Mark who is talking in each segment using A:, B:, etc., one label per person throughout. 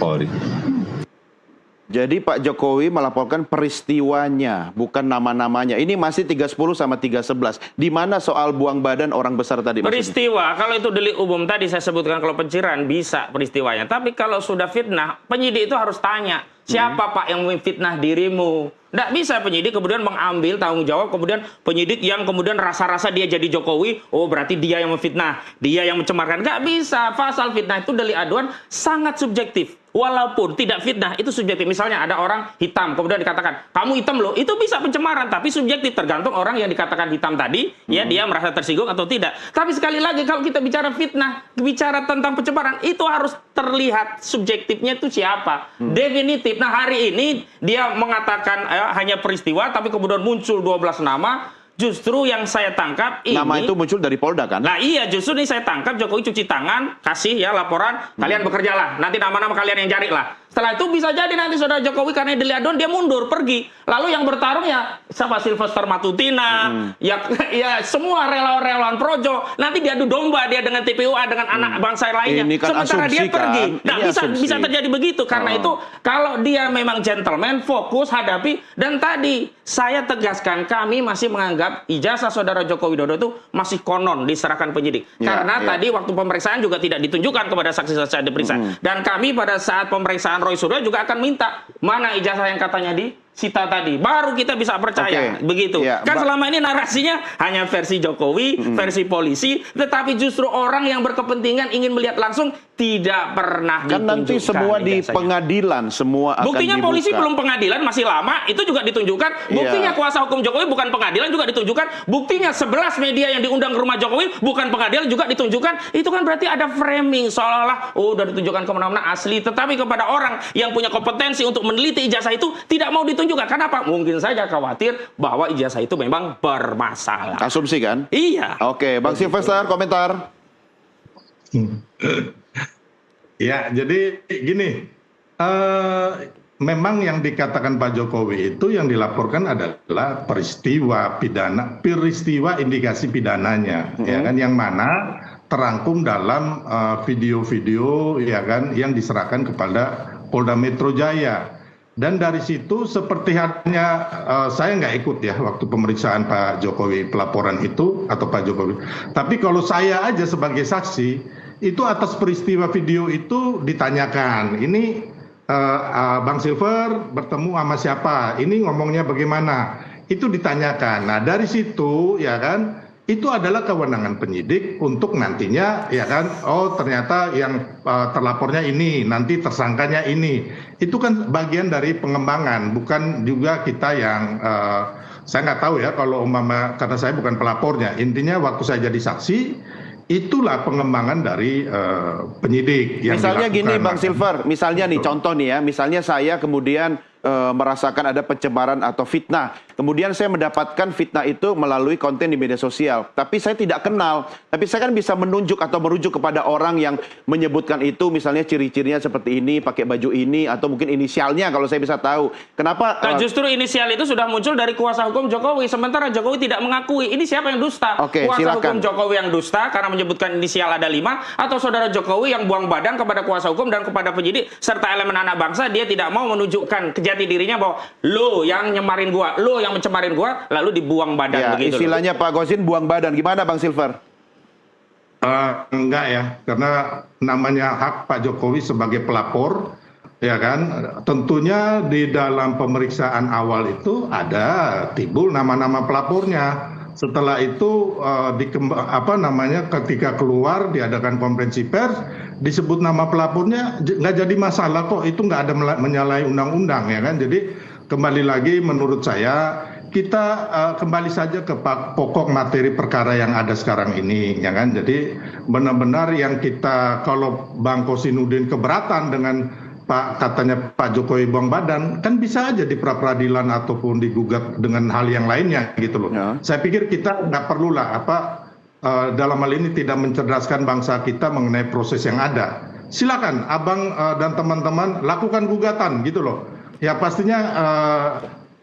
A: Polri.
B: Jadi Pak Jokowi melaporkan peristiwanya, bukan nama-namanya. Ini masih 310 sama 311. Di mana soal buang badan orang besar tadi?
C: Peristiwa, kalau itu delik umum tadi saya sebutkan, kalau pencurian bisa peristiwanya. Tapi kalau sudah fitnah, penyidik itu harus tanya, siapa Pak yang memfitnah dirimu? Nggak bisa penyidik kemudian mengambil tanggung jawab, kemudian penyidik yang kemudian rasa-rasa dia jadi Jokowi, oh berarti dia yang memfitnah, dia yang mencemarkan. Nggak bisa, pasal fitnah itu delik aduan sangat subjektif. Walaupun tidak fitnah, itu subjektif. Misalnya ada orang hitam, kemudian dikatakan, kamu hitam loh, itu bisa pencemaran, tapi subjektif. Tergantung orang yang dikatakan hitam tadi, ya dia merasa tersinggung atau tidak. Tapi sekali lagi, kalau kita bicara fitnah, bicara tentang pencemaran, itu harus terlihat subjektifnya itu siapa. Definitif. Nah hari ini, dia mengatakan hanya peristiwa, tapi kemudian muncul 12 nama. Justru yang saya tangkap ini...
B: Nama itu muncul dari Polda kan?
C: Nah iya, justru ini saya tangkap Jokowi cuci tangan, kasih ya laporan, kalian bekerjalah. Nanti nama-nama kalian yang cari lah. Setelah itu bisa jadi nanti saudara Jokowi karena delik aduan dia mundur, pergi. Lalu yang bertarung ya siapa? Sylvester Matutina, ya semua relawan-relawan Projo. Nanti diadu domba dia dengan TPUA, dengan anak bangsa lainnya.
B: Ini kan
C: sementara
B: asumsi,
C: dia pergi.
B: kan?
C: Nah,
B: Ini
C: bisa terjadi begitu. Karena itu kalau dia memang gentleman, fokus, hadapi. Dan tadi saya tegaskan, kami masih menganggap ijazah saudara Joko Widodo itu masih konon diserahkan penyidik. Karena tadi waktu pemeriksaan juga tidak ditunjukkan kepada saksi-saksi yang diperiksa. Dan kami pada saat pemeriksaan Roy Suryo juga akan minta mana ijazah yang katanya disita tadi, baru kita bisa percaya. Begitu kan selama ini narasinya hanya versi Jokowi, versi polisi, tetapi justru orang yang berkepentingan ingin melihat langsung tidak pernah
B: kan nanti semua di pengadilan, semua
C: buktinya
B: akan
C: polisi
B: dibuka.
C: belum pengadilan, masih lama, itu juga ditunjukkan. Buktinya kuasa hukum Jokowi bukan pengadilan juga ditunjukkan. Buktinya 11 media yang diundang ke rumah Jokowi bukan pengadilan juga ditunjukkan. Itu kan berarti ada framing seolah-olah udah ditunjukkan kemana-mana asli, tetapi kepada orang yang punya kompetensi untuk meneliti ijazah itu tidak mau ditunjukkan. Kenapa? Mungkin saja khawatir bahwa ijazah itu memang bermasalah.
B: Asumsi kan?
C: Iya.
B: Oke, Bang Sylvester, komentar.
D: Ya, jadi gini, memang yang dikatakan Pak Jokowi itu yang dilaporkan adalah peristiwa pidana, peristiwa indikasi pidananya, ya kan, yang mana terangkum dalam video-video, ya kan, yang diserahkan kepada Polda Metro Jaya. Dan dari situ seperti halnya saya nggak ikut ya waktu pemeriksaan Pak Jokowi, pelaporan itu atau Pak Jokowi. Tapi kalau saya aja sebagai saksi, itu atas peristiwa video itu ditanyakan, ini Bang Silver bertemu sama siapa, ini ngomongnya bagaimana, itu ditanyakan. Nah dari situ ya kan, itu adalah kewenangan penyidik untuk nantinya ya kan, oh ternyata yang terlapornya ini, nanti tersangkanya ini. Itu kan bagian dari pengembangan, bukan juga kita yang saya nggak tahu ya kalau umpama, karena saya bukan pelapornya. Intinya waktu saya jadi saksi, itulah pengembangan dari penyidik. Yang
B: misalnya gini Bang
D: kan.
B: Silver, misalnya nih contoh nih ya, misalnya saya kemudian merasakan ada pencemaran atau fitnah. Kemudian saya mendapatkan fitnah itu melalui konten di media sosial. Tapi saya tidak kenal. Tapi saya kan bisa menunjuk atau merujuk kepada orang yang menyebutkan itu. Misalnya ciri-cirinya seperti ini, pakai baju ini, atau mungkin inisialnya kalau saya bisa tahu. Kenapa?
C: Nah, justru inisial itu sudah muncul dari kuasa hukum Jokowi. Sementara Jokowi tidak mengakui. Ini siapa yang dusta?
B: Oke,
C: kuasa
B: silakan.
C: hukum Jokowi yang dusta karena menyebutkan inisial ada 5. Atau saudara Jokowi yang buang badan kepada kuasa hukum dan kepada penyidik serta elemen anak bangsa. Dia tidak mau menunjukkan jati dirinya bahwa lo yang nyemarin gua, lo yang mencemarin gua, lalu dibuang badan
B: Ya,
C: begitu.
B: istilahnya Pak Gosin buang badan. Gimana Bang Silver?
D: Enggak ya, karena namanya hak Pak Jokowi sebagai pelapor, ya kan. Tentunya di dalam pemeriksaan awal itu ada timbul nama-nama pelapornya. Setelah itu ketika keluar diadakan konferensi pers, disebut nama pelapornya, nggak jadi masalah kok, itu nggak ada menyalahi undang-undang ya kan. Jadi kembali lagi menurut saya kita kembali saja ke pokok materi perkara yang ada sekarang ini ya kan. Jadi benar-benar yang kita, kalau Bang Kosinudin keberatan dengan katanya Pak Jokowi buang badan, kan bisa aja di pra-peradilan ataupun digugat dengan hal yang lainnya gitu loh. Ya. Saya pikir kita nggak perlulah dalam hal ini tidak mencerdaskan bangsa kita mengenai proses yang ada. Silakan Abang dan teman-teman lakukan gugatan gitu loh. Ya pastinya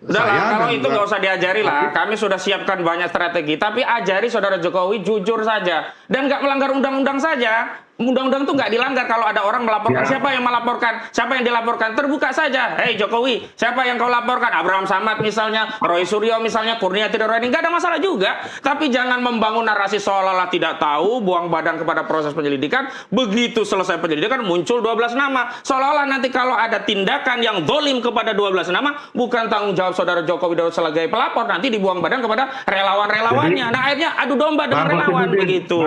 C: kalau itu nggak usah diajari lah. Kami sudah siapkan banyak strategi. Tapi ajari saudara Jokowi jujur saja dan nggak melanggar undang-undang saja. Undang-undang itu nggak dilanggar kalau ada orang melaporkan.
D: Ya.
C: Siapa yang melaporkan? Siapa yang dilaporkan? Terbuka saja. Hei Jokowi, siapa yang kau laporkan? Abraham Samad misalnya, Roy Suryo misalnya, Kurniati Darwani, nggak ada masalah juga. Tapi jangan membangun narasi seolah-olah tidak tahu, buang badan kepada proses penyelidikan. Begitu selesai penyelidikan muncul 12 nama. Seolah-olah nanti kalau ada tindakan yang dolim kepada 12 nama, bukan tanggung jawab saudara Joko Widodo sebagai pelapor, nanti dibuang badan kepada relawan-relawannya. Nah akhirnya adu domba dengan relawan begitu.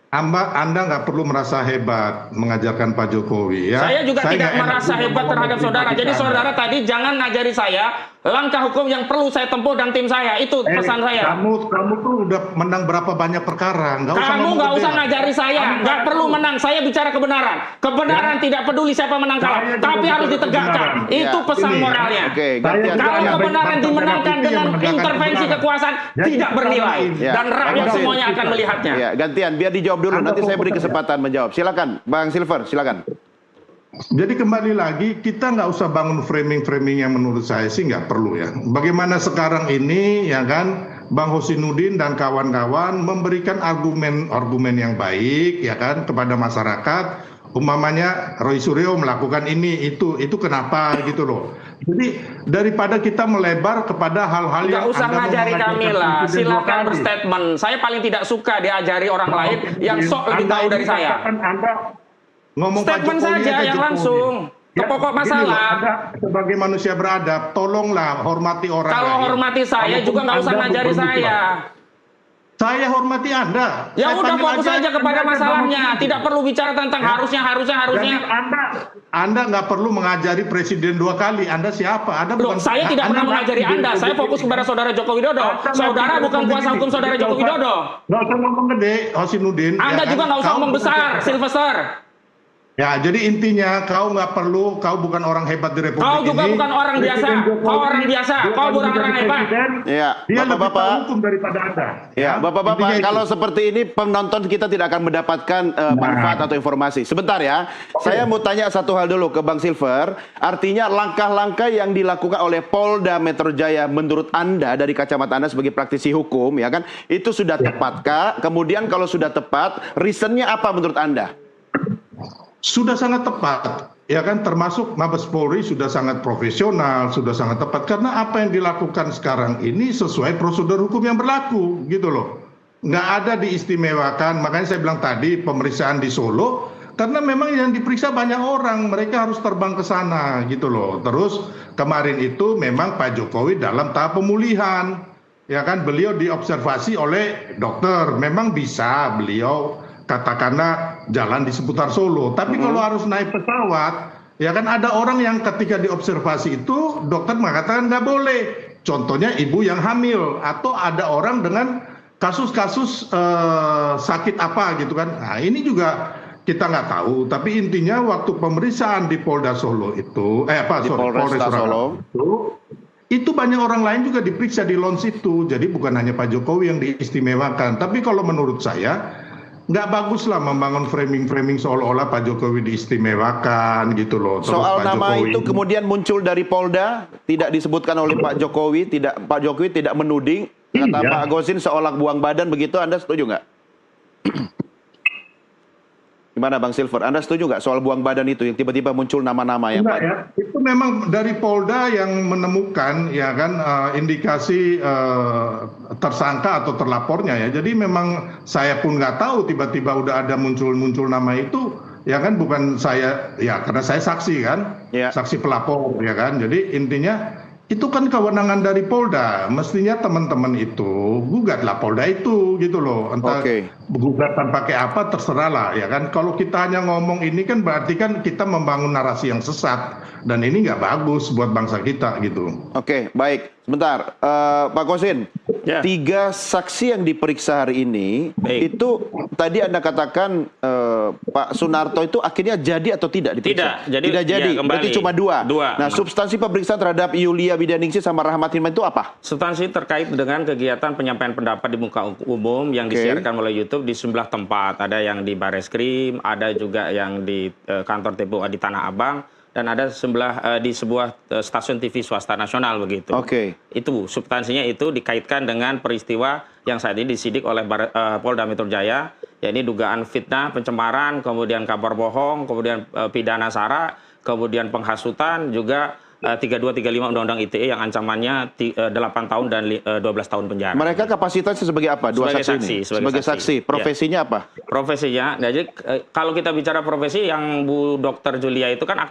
D: Anda nggak perlu merasa hebat mengajarkan Pak Jokowi ya.
C: Saya juga tidak
D: nggak enak
C: merasa
D: juga
C: hebat terhadap saudara. Jadi saudara tadi jangan ngajari saya langkah hukum yang perlu saya tempuh dan tim saya. Itu pesan saya.
D: Kamu tuh udah menang berapa banyak perkara.
C: Kamu nggak usah ngajari saya. Nggak perlu menang. Saya bicara kebenaran. Kebenaran tidak peduli siapa menang kalah. Tapi harus ditegakkan. Itu pesan moralnya. Kalau kebenaran dimenangkan dengan intervensi kekuasaan tidak bernilai. Dan rakyat semuanya akan melihatnya.
B: Ya, gantian biar dijawab dulu. Nanti saya beri kesempatan menjawab. Silakan, Bang Silver. Silakan.
D: Jadi kembali lagi kita nggak usah bangun framing-framing yang menurut saya sih nggak perlu ya. Bagaimana sekarang ini ya kan Bang Hosinuddin dan kawan-kawan memberikan argumen yang baik ya kan kepada masyarakat. Umpamanya Roy Suryo melakukan ini itu kenapa gitu loh. Jadi daripada kita melebar kepada hal-hal yang
C: nggak usah ngajari kami lah. Silakan berstatement. Saya paling tidak suka diajari orang lain yang sok lebih tahu dari saya.
D: Ngomong
C: statement
D: Pak Jokowi
C: saja yang langsung ke pokok masalah.
D: Anda sebagai manusia beradab, tolonglah hormati orang
C: Kalau
D: lain.
C: hormati saya juga nggak usah ngajari saya.
D: Saya hormati Anda.
C: Ya
D: Saya
C: udah
D: panggil
C: fokus
D: aja
C: saja kepada
D: Anda
C: masalahnya.
D: ngomong.
C: Tidak perlu bicara tentang harusnya.
D: Jadi Anda nggak perlu mengajari presiden 2 kali. Anda siapa?
C: Loh, saya tidak pernah mengajari Anda. Saya fokus kepada saudara Joko Widodo. Saudara bukan kuasa hukum saudara Joko Widodo.
D: Nggak usah ngomong gede, Hosinuddin.
C: Anda juga nggak usah ngomong besar, Sylvester.
D: Ya, jadi intinya kau nggak perlu, kau bukan orang hebat di Republik
C: Kau juga
D: ini.
C: bukan orang biasa. Kau orang biasa. Kau bukan orang hebat.
B: Ya,
D: Dia lebih
B: Bapak-bapak.
D: tahu hukum daripada Anda.
B: Ya, Bapak-bapak,
D: Intinya itu.
B: kalau seperti ini penonton kita tidak akan mendapatkan manfaat atau informasi. Sebentar ya, saya mau tanya satu hal dulu ke Bang Silver. Artinya langkah-langkah yang dilakukan oleh Polda Metro Jaya menurut Anda dari kacamata Anda sebagai praktisi hukum, ya kan, itu sudah tepatkah? Kemudian kalau sudah tepat, reasonnya apa menurut Anda?
D: Sudah sangat tepat, ya kan, termasuk Mabes Polri sudah sangat profesional, sudah sangat tepat karena apa yang dilakukan sekarang ini sesuai prosedur hukum yang berlaku, gitu loh. Nggak ada diistimewakan, makanya saya bilang tadi pemeriksaan di Solo karena memang yang diperiksa banyak orang, mereka harus terbang ke sana, gitu loh. Terus kemarin itu memang Pak Jokowi dalam tahap pemulihan, ya kan, beliau diobservasi oleh dokter, memang bisa beliau katakanlah jalan di seputar Solo. Tapi kalau harus naik pesawat, ya kan ada orang yang ketika diobservasi itu dokter mengatakan nggak boleh. Contohnya ibu yang hamil atau ada orang dengan kasus-kasus sakit apa gitu kan. Nah ini juga kita nggak tahu. Tapi intinya waktu pemeriksaan di Polda Solo itu, Polres Solo itu banyak orang lain juga diperiksa di launch itu. Jadi bukan hanya Pak Jokowi yang diistimewakan. Tapi kalau menurut saya nggak bagus lah membangun framing-framing seolah-olah Pak Jokowi diistimewakan gitu loh. Terus
B: Soal
D: Pak
B: nama
D: Jokowi
B: itu kemudian muncul dari Polda, tidak disebutkan oleh Pak Jokowi, Pak Jokowi tidak menuding, kata
D: Iya.
B: Pak Gosin seolah buang badan begitu, Anda setuju nggak? Gimana Bang Silver, Anda setuju nggak soal buang badan itu yang tiba-tiba muncul nama-nama yang
D: enggak ya, itu memang dari Polda yang menemukan ya kan indikasi tersangka atau terlapornya ya. Jadi memang saya pun nggak tahu tiba-tiba udah ada muncul nama itu ya kan, bukan saya ya karena saya saksi kan,
B: Ya.
D: saksi pelapor ya kan. Jadi intinya itu kan kewenangan dari Polda, mestinya teman-teman itu gugatlah Polda itu gitu loh. Entah
B: Oke.
D: gugatan pakai apa terserah lah ya kan. Kalau kita hanya ngomong ini kan berarti kan kita membangun narasi yang sesat dan ini nggak bagus buat bangsa kita gitu.
B: Oke, baik. Sebentar, Pak Gosin,
C: Ya.
B: 3 saksi yang diperiksa hari ini,
C: Baik.
B: itu tadi Anda katakan Pak Sunarto itu akhirnya jadi atau tidak diperiksa?
C: Tidak, jadi
B: tidak jadi.
C: ya, kembali.
B: Berarti cuma 2.
C: Dua.
B: Nah, substansi pemeriksaan terhadap Yulia Widianingsih sama Rahmat Hilman itu apa?
C: Substansi terkait dengan kegiatan penyampaian pendapat di muka umum yang
B: Oke.
C: disiarkan oleh YouTube di sejumlah tempat. Ada yang di Bareskrim, ada juga yang di kantor TPU di Tanah Abang, dan ada di sebuah stasiun TV swasta nasional begitu.
B: Oke.
C: Itu substansinya itu dikaitkan dengan peristiwa yang saat ini disidik oleh Polda Metro Jaya Ya ini dugaan fitnah, pencemaran, kemudian kabar bohong, kemudian pidana sara, kemudian penghasutan, juga 3235 Undang-Undang ITE yang ancamannya 8 tahun dan 12 tahun penjara.
B: Mereka kapasitasnya sebagai apa? Dua
C: Sebagai
B: saksi
C: saksi,
B: ini?
C: sebagai
B: Sebagai saksi.
C: saksi.
B: Profesinya apa?
C: Profesinya, jadi kalau kita bicara profesi yang Bu Dr. Julia itu kan